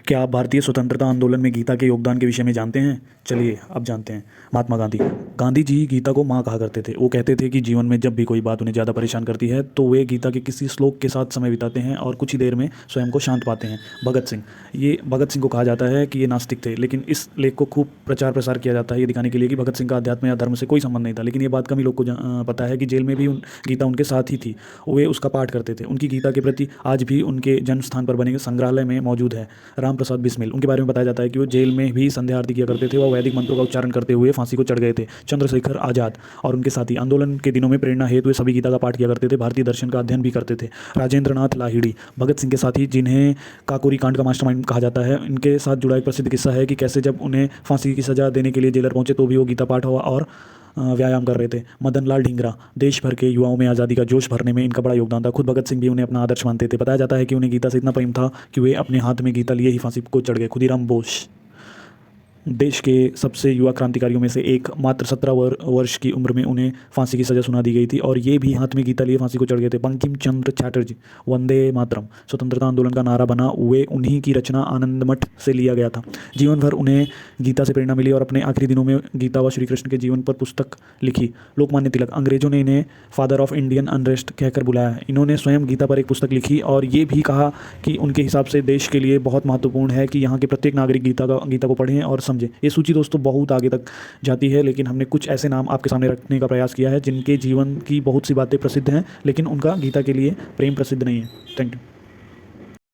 क्या आप भारतीय स्वतंत्रता आंदोलन में गीता के योगदान के विषय में जानते हैं? चलिए अब जानते हैं। महात्मा गांधी। गांधी जी गीता को माँ कहा करते थे। वो कहते थे कि जीवन में जब भी कोई बात उन्हें ज़्यादा परेशान करती है तो वे गीता के किसी श्लोक के साथ समय बिताते हैं और कुछ ही देर में स्वयं को शांत पाते हैं। भगत सिंह। ये भगत सिंह को कहा जाता है कि ये नास्तिक थे, लेकिन इस लेख को खूब प्रचार प्रसार किया जाता है ये दिखाने के लिए कि भगत सिंह का अध्यात्म या धर्म से कोई संबंध नहीं था। लेकिन ये बात कम ही लोग को पता है कि जेल में भी गीता उनके साथ ही थी। वे उसका पाठ करते थे। उनकी गीता के प्रति आज भी उनके जन्म स्थान पर बने संग्रहालय में मौजूद है। राम प्रसाद बिस्मिल। उनके बारे में बताया जाता है कि वो जेल में भी संध्या आरती किया करते थे। वह वैदिक मंत्रों का उच्चारण करते हुए फांसी को चढ़ गए थे। चंद्रशेखर आजाद और उनके साथी। आंदोलन के दिनों में प्रेरणा हेतु वे सभी गीता का पाठ किया करते थे। भारतीय दर्शन का अध्ययन भी करते थे। राजेंद्र नाथ लाहिड़ी। भगत सिंह के साथी, जिन्हें काकोरी कांड का मास्टरमाइंड कहा जाता है। इनके साथ जुड़ा एक प्रसिद्ध किस्सा है कि कैसे जब उन्हें फांसी की सजा देने के लिए जेलर पहुंचे तो भी वो गीता पाठ हुआ और व्यायाम कर रहे थे। मदन लाल ढींगरा। देश भर के युवाओं में आज़ादी का जोश भरने में इनका बड़ा योगदान था। खुद भगत सिंह भी उन्हें अपना आदर्श मानते थे। बताया जाता है कि उन्हें गीता से इतना प्रेम था कि वे अपने हाथ में गीता लिए ही फांसी को चढ़ गए। खुदीराम बोस। देश के सबसे युवा क्रांतिकारियों में से एक। मात्र 17 वर्ष की उम्र में उन्हें फांसी की सज़ा सुना दी गई थी और ये भी हाथ में गीता लिए फांसी को चढ़ गए थे। बंकिम चंद्र चटर्जी। वंदे मातरम स्वतंत्रता आंदोलन का नारा बना। वे उन्हीं की रचना आनंद मठ से लिया गया था। जीवन भर उन्हें गीता से प्रेरणा मिली और अपने आखिरी दिनों में गीता व श्री कृष्ण के जीवन पर पुस्तक लिखी। लोकमान्य तिलक। अंग्रेजों ने इन्हें फादर ऑफ इंडियन अनरेस्ट कहकर बुलाया। इन्होंने स्वयं गीता पर एक पुस्तक लिखी और ये भी कहा कि उनके हिसाब से देश के लिए बहुत महत्वपूर्ण है कि यहाँ के प्रत्येक नागरिक गीता को पढ़ें और समझें। ये सूची दोस्तों बहुत आगे तक जाती है, लेकिन हमने कुछ ऐसे नाम आपके सामने रखने का प्रयास किया है जिनके जीवन की बहुत सी बातें प्रसिद्ध हैं, लेकिन उनका गीता के लिए प्रेम प्रसिद्ध नहीं है। Thank you.